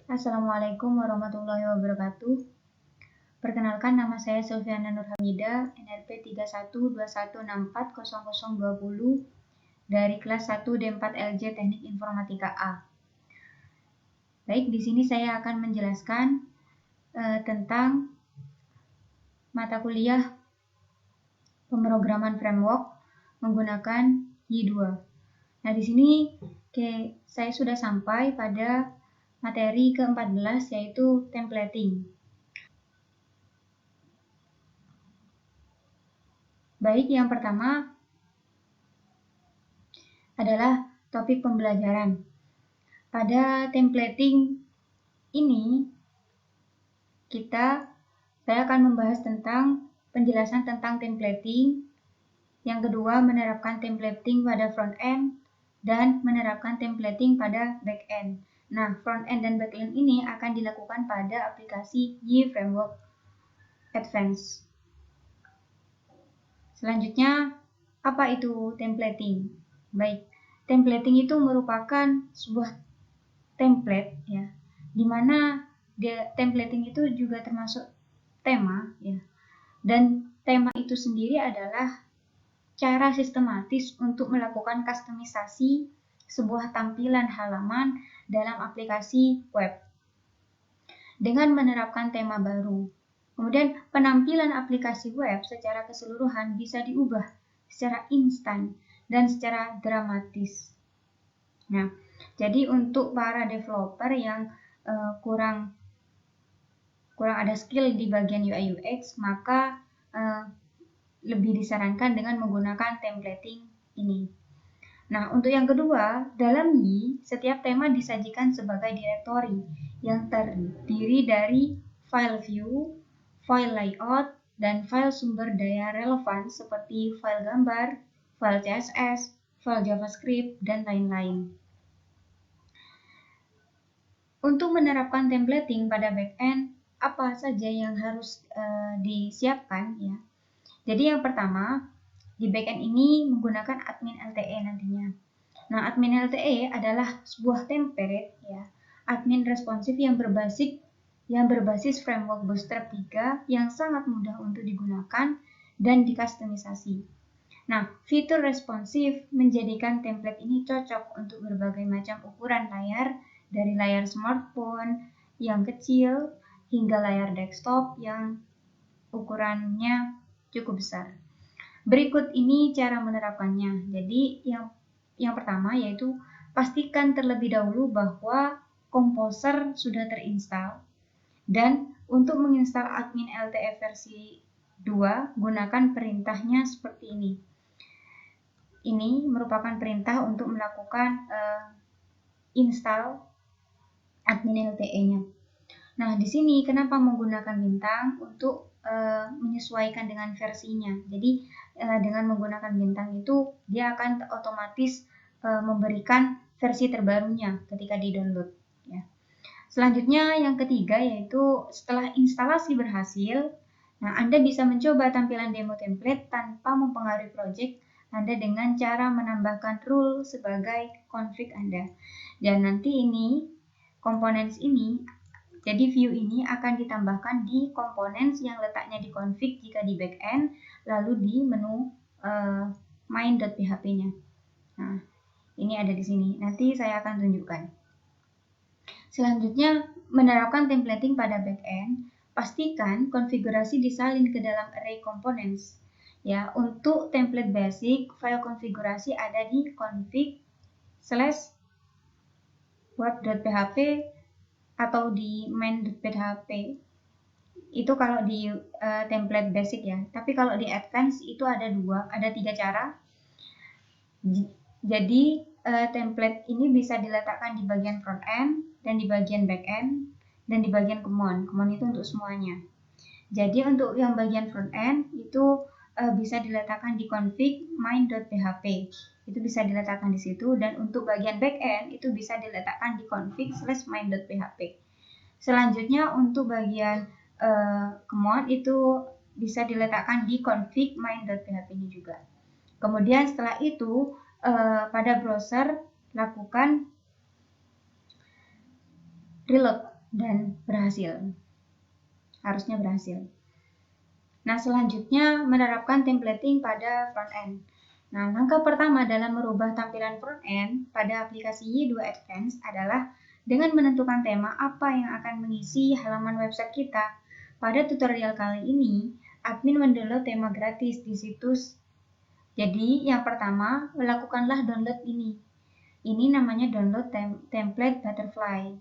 Assalamualaikum warahmatullahi wabarakatuh. Perkenalkan, nama saya Sulfiana Nurhamida, NRP 3121640020 dari kelas 1 D4LJ Teknik Informatika A. Baik, di sini saya akan menjelaskan tentang mata kuliah pemrograman framework menggunakan Y2. Nah, di sini saya sudah sampai pada materi ke-14, yaitu templating. Baik, yang pertama adalah topik pembelajaran. Pada templating ini, saya akan membahas tentang penjelasan tentang templating. Yang kedua, menerapkan templating pada front end dan menerapkan templating pada back end. Nah, front end dan back end ini akan dilakukan pada aplikasi Y Framework Advanced. Selanjutnya, apa itu templating? Baik, templating itu merupakan sebuah template, ya, dimana templating itu juga termasuk tema, ya, dan tema itu sendiri adalah cara sistematis untuk melakukan kustomisasi sebuah tampilan halaman dalam aplikasi web dengan menerapkan tema baru. Kemudian penampilan aplikasi web secara keseluruhan bisa diubah secara instan dan secara dramatis. Nah, jadi untuk para developer yang kurang ada skill di bagian UI UX, maka lebih disarankan dengan menggunakan templating ini. Nah, untuk yang kedua, dalam Y, setiap tema disajikan sebagai direktori yang terdiri dari file view, file layout, dan file sumber daya relevan seperti file gambar, file CSS, file JavaScript, dan lain-lain. Untuk menerapkan templating pada backend, apa saja yang harus disiapkan, ya? Jadi yang pertama, di backend ini menggunakan admin LTE nantinya. Nah, admin LTE adalah sebuah template, ya, admin responsif yang berbasis framework Bootstrap 3 yang sangat mudah untuk digunakan dan dikustomisasi. Nah, fitur responsif menjadikan template ini cocok untuk berbagai macam ukuran layar, dari layar smartphone yang kecil hingga layar desktop yang ukurannya cukup besar. Berikut ini cara menerapkannya. Jadi yang pertama yaitu pastikan terlebih dahulu bahwa Composer sudah terinstall. Dan untuk menginstal admin LTE versi 2, gunakan perintahnya seperti ini. Ini merupakan perintah untuk melakukan install admin LTE-nya. Nah, di sini kenapa menggunakan bintang? Untuk menyesuaikan dengan versinya. Jadi dengan menggunakan bintang itu dia akan otomatis memberikan versi terbarunya ketika di-download, ya. Selanjutnya yang ketiga yaitu setelah instalasi berhasil, nah Anda bisa mencoba tampilan demo template tanpa mempengaruhi project Anda dengan cara menambahkan rule sebagai config Anda. Dan nanti ini components ini, jadi view ini akan ditambahkan di components yang letaknya di config jika di backend, lalu di menu main.php-nya. Nah, ini ada di sini. Nanti saya akan tunjukkan. Selanjutnya, menerapkan templating pada backend, pastikan konfigurasi disalin ke dalam array components. Ya, untuk template basic, file konfigurasi ada di config/web.php atau di main.php. Itu kalau di template basic, ya. Tapi kalau di advance itu ada tiga cara. Jadi template ini bisa diletakkan di bagian front end dan di bagian back end dan di bagian common. Common itu untuk semuanya. Jadi untuk yang bagian front end itu bisa diletakkan di config main.php. Itu bisa diletakkan di situ, dan untuk bagian back end itu bisa diletakkan di config/main.php. Selanjutnya untuk bagian common itu bisa diletakkan di config main.php ini juga. Kemudian setelah itu pada browser lakukan reload. dan berhasil. Harusnya berhasil. Nah, selanjutnya menerapkan templating pada front-end. Nah, langkah pertama dalam merubah tampilan front-end pada aplikasi Y2 Advanced adalah dengan menentukan tema apa yang akan mengisi halaman website kita. Pada tutorial kali ini, admin mendownload tema gratis di situs. Jadi, yang pertama, lakukanlah download ini. Ini namanya download template butterfly.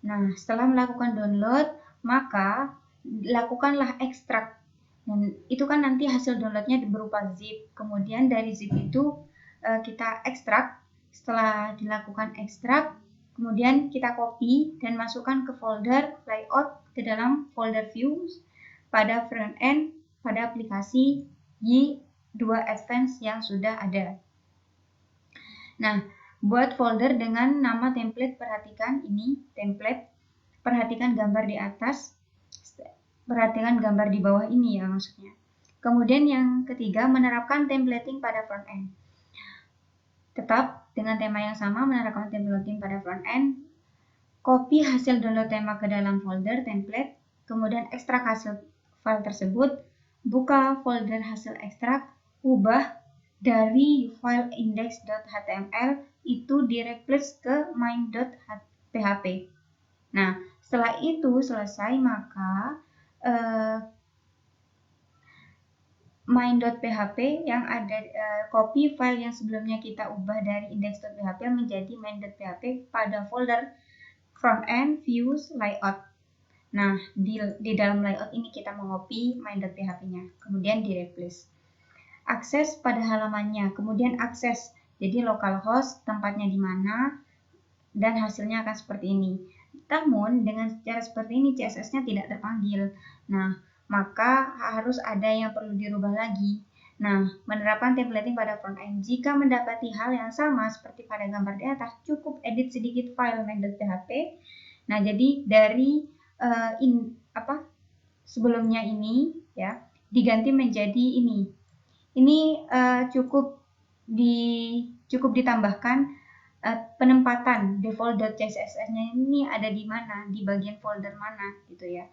Nah, setelah melakukan download, maka lakukanlah ekstrak. Dan itu kan nanti hasil downloadnya berupa zip. Kemudian dari zip itu kita ekstrak. Setelah dilakukan ekstrak, kemudian kita copy dan masukkan ke folder layout ke dalam folder views pada front end pada aplikasi Y2 Advanced yang sudah ada. Nah, buat folder dengan nama template, perhatikan ini template, perhatikan gambar di atas, perhatikan gambar di bawah ini ya maksudnya. Kemudian yang ketiga, menerapkan templating pada front end. Tetap dengan tema yang sama, menerapkan templating pada front end. Copy hasil download tema ke dalam folder template, kemudian ekstrak hasil file tersebut, buka folder hasil ekstrak, ubah dari file index.html itu di-replace ke main.php. Nah, setelah itu selesai, maka main.php yang ada copy file yang sebelumnya kita ubah dari index.php menjadi main.php pada folder front end views layout. Nah, di dalam layout ini kita mengcopy main.php-nya, kemudian di replace. Akses pada halamannya, kemudian akses, jadi localhost tempatnya di mana dan hasilnya akan seperti ini. Namun dengan cara seperti ini CSS-nya tidak terpanggil. Nah, maka harus ada yang perlu dirubah lagi. Nah, menerapkan templating pada front end. Jika mendapati hal yang sama seperti pada gambar di atas, cukup edit sedikit file main.php. Nah, jadi dari sebelumnya ini ya diganti menjadi ini. Ini cukup ditambahkan penempatan default.css-nya ini ada di mana, di bagian folder mana gitu ya.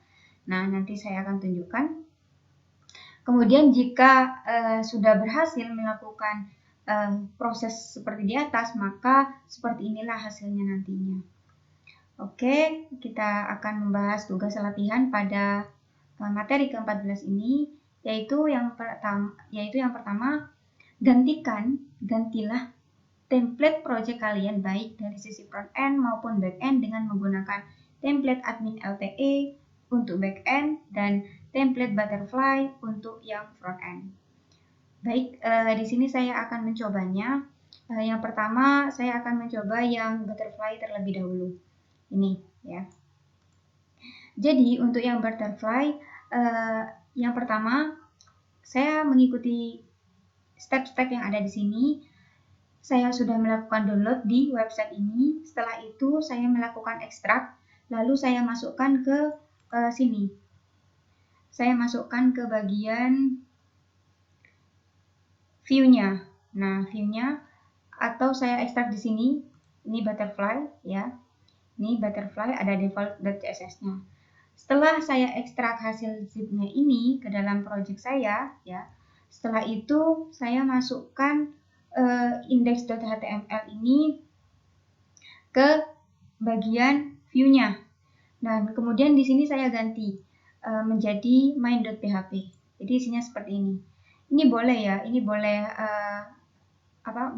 Nah, nanti saya akan tunjukkan. Kemudian jika sudah berhasil melakukan proses seperti di atas, maka seperti inilah hasilnya nantinya. Oke, kita akan membahas tugas latihan pada materi ke-14 ini, yaitu yang pertama, gantilah template project kalian baik dari sisi front end maupun back end dengan menggunakan template admin LTE untuk back end dan template butterfly untuk yang front end. Baik, di sini saya akan mencobanya. Yang pertama saya akan mencoba yang butterfly terlebih dahulu. Ini ya. Jadi untuk yang butterfly, yang pertama saya mengikuti step-step yang ada di sini. Saya sudah melakukan download di website ini. Setelah itu saya melakukan ekstrak, lalu saya masukkan ke sini. Saya masukkan ke bagian view-nya. Nah, view-nya atau saya ekstrak di sini. Ini butterfly ya. Ini butterfly ada default.css-nya. Setelah saya ekstrak hasil zip-nya ini ke dalam project saya ya. Setelah itu saya masukkan index.html ini ke bagian view-nya. Nah, kemudian di sini saya ganti menjadi main.php. Jadi isinya seperti ini. Ini boleh ya, ini boleh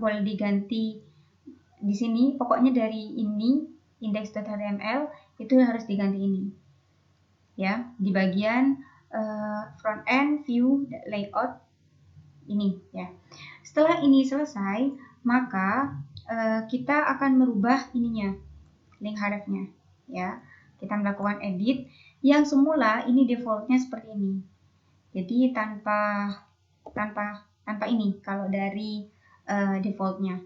boleh diganti di sini. Pokoknya dari ini index.html itu harus diganti ini. Ya, di bagian front end view layout ini ya. Setelah ini selesai, maka kita akan merubah ininya, link hrefnya ya. Kita melakukan edit. Yang semula ini defaultnya seperti ini. Jadi tanpa ini kalau dari defaultnya.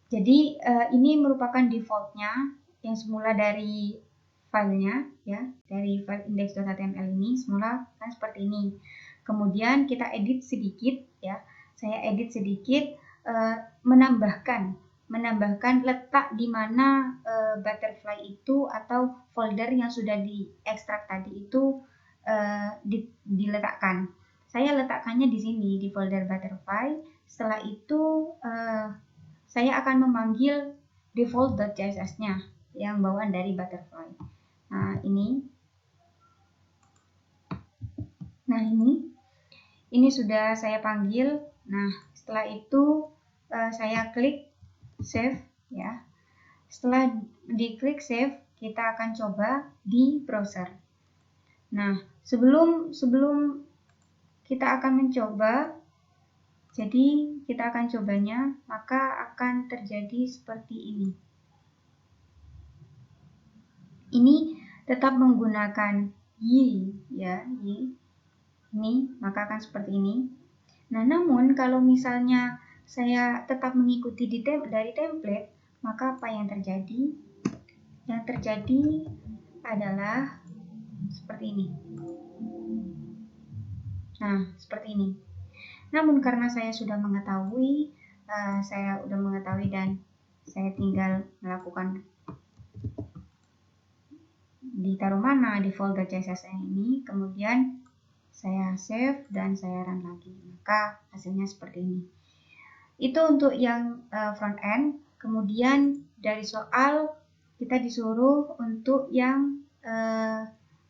Jadi ini merupakan defaultnya yang semula dari filenya ya, dari file index.html ini semula kan seperti ini. Kemudian kita edit sedikit ya. Saya edit sedikit menambahkan menambahkan letak di mana butterfly itu atau folder yang sudah diekstrak tadi itu diletakkan. Saya letakkannya di sini di folder butterfly. Setelah itu saya akan memanggil default.css-nya yang bawaan dari butterfly. Nah, ini sudah saya panggil. Nah, setelah itu saya klik save ya. Setelah diklik save, kita akan coba di browser. Nah, sebelum kita akan mencoba, jadi kita akan cobanya, maka akan terjadi seperti ini. Ini tetap menggunakan y ya, y. Ini maka akan seperti ini. Nah, namun kalau misalnya saya tetap mengikuti dari template, maka apa yang terjadi? Yang terjadi adalah seperti ini. Nah, seperti ini. Namun karena saya sudah mengetahui, dan saya tinggal melakukan ditaruh mana di folder CSS ini, kemudian saya save dan saya run lagi, maka hasilnya seperti ini. Itu untuk yang front end. Kemudian dari soal kita disuruh untuk yang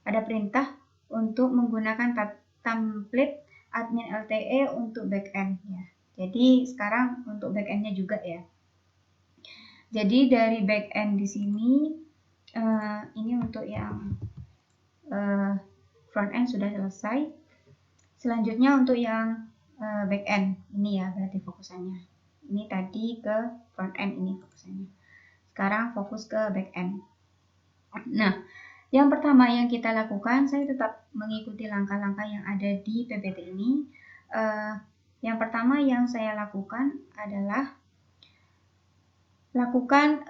ada perintah untuk menggunakan template admin LTE untuk backend ya. Jadi sekarang untuk backendnya juga ya. Jadi dari backend di sini ini untuk yang front end sudah selesai. Selanjutnya untuk yang backend ini ya, berarti fokusannya. Ini tadi ke front end, ini fokusannya. Sekarang fokus ke backend. Nah, yang pertama yang kita lakukan, saya tetap mengikuti langkah-langkah yang ada di PPT ini. Yang pertama yang saya lakukan adalah lakukan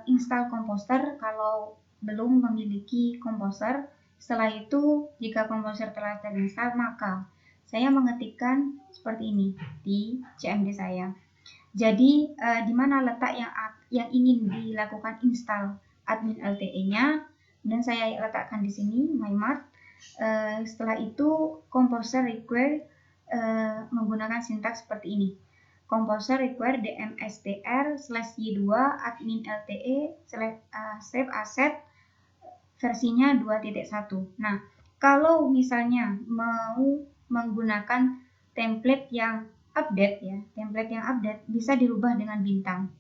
install Composer kalau belum memiliki Composer. Setelah itu, jika Composer telah terinstall, maka saya mengetikkan seperti ini di CMD saya. Jadi, di mana letak yang ingin dilakukan install admin LTE-nya, dan saya letakkan di sini MyMart. Setelah itu, Composer require menggunakan sintaks seperti ini. Composer require dmstr/y2 admin LTE save asset versinya 2.1. Nah, kalau misalnya mau menggunakan template yang update ya, bisa dirubah dengan bintang.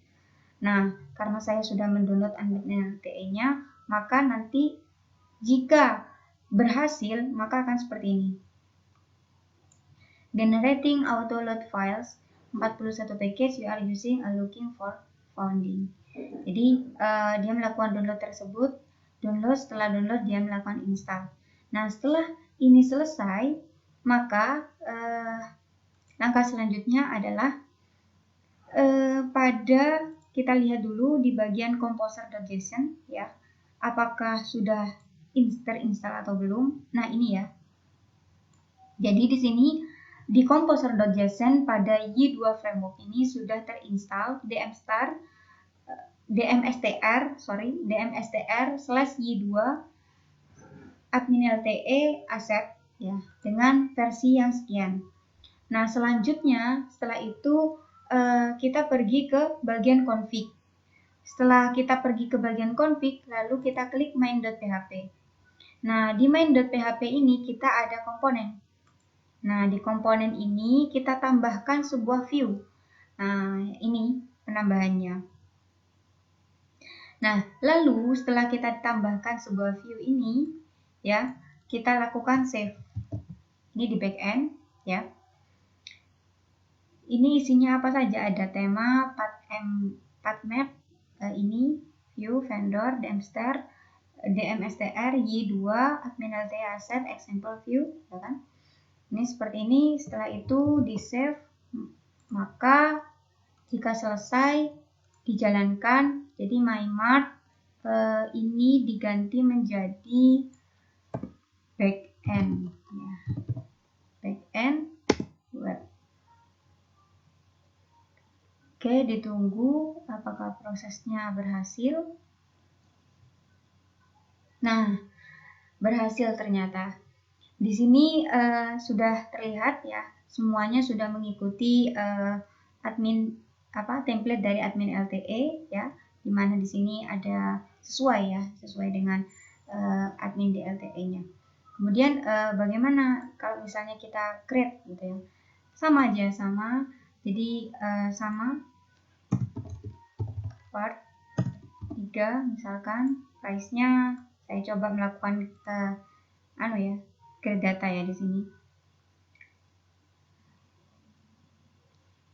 Nah, karena saya sudah mendownload admin LTE-nya, maka nanti jika berhasil, maka akan seperti ini. Generating auto load files 41 package you are using and looking for founding. Jadi dia melakukan download tersebut, setelah download dia melakukan install. Nah, setelah ini selesai, maka langkah selanjutnya adalah kita lihat dulu di bagian composer.json ya, apakah sudah terinstall atau belum. Nah, ini ya. Jadi di sini di composer.json pada Y2 framework ini sudah terinstall dmstr/y2 admin LTE asset ya, dengan versi yang sekian. Nah, selanjutnya setelah itu kita pergi ke bagian config. Setelah kita pergi ke bagian config, lalu kita klik main.php. Nah, di main.php ini kita ada komponen. Nah, di komponen ini kita tambahkan sebuah view. Nah, ini penambahannya. Nah, lalu setelah kita tambahkan sebuah view ini, ya, kita lakukan save. Ini di backend, ya. Ini isinya apa saja? Ada tema, path map, ini view, vendor, dmstr, y2, admin LTE asset, example view, ya kan? Ini seperti ini. Setelah itu di save, maka jika selesai dijalankan, jadi MyMart ini diganti menjadi backend ya. Backend web. Oke, ditunggu apakah prosesnya berhasil. Nah, berhasil ternyata. Di sini sudah terlihat ya, semuanya sudah mengikuti admin template dari admin LTE ya, dimana di sini ada sesuai dengan admin di LTE-nya. Kemudian bagaimana kalau misalnya kita create gitu ya, sama aja jadi sama part 3 misalkan price-nya saya coba melakukan create data ya di sini.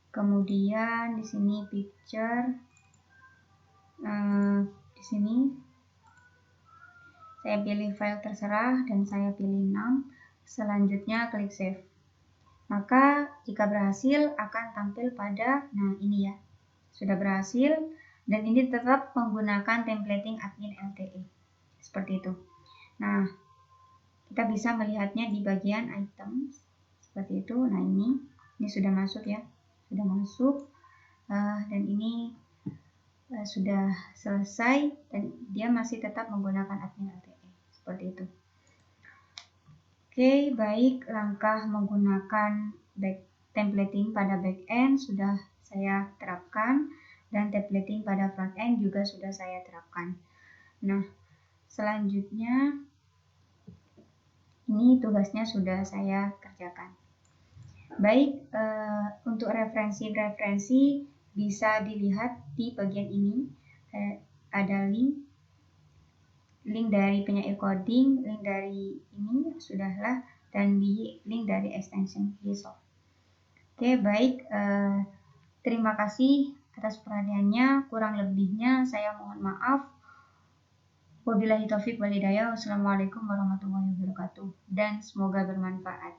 Kemudian di sini picture, di sini saya pilih file terserah dan saya pilih 6. Selanjutnya klik save. Maka jika berhasil akan tampil pada, nah ini ya, sudah berhasil dan ini tetap menggunakan templating admin LTE. Seperti itu. Nah, kita bisa melihatnya di bagian items seperti itu. Nah, ini sudah masuk ya. Sudah masuk dan ini sudah selesai dan dia masih tetap menggunakan admin LTE seperti itu. Oke, baik, langkah menggunakan templating pada backend sudah saya terapkan dan templating pada frontend juga sudah saya terapkan. Nah, selanjutnya ini tugasnya sudah saya kerjakan. Baik, untuk referensi bisa dilihat di bagian ini. Ada link dari penyair coding, link dari ini sudahlah, dan link dari extension Resolve. Oke, baik. Terima kasih atas perhatiannya. Kurang lebihnya saya mohon maaf. Wabillahi taufiq wal hidayah. Wassalamualaikum warahmatullahi wabarakatuh. Dan semoga bermanfaat.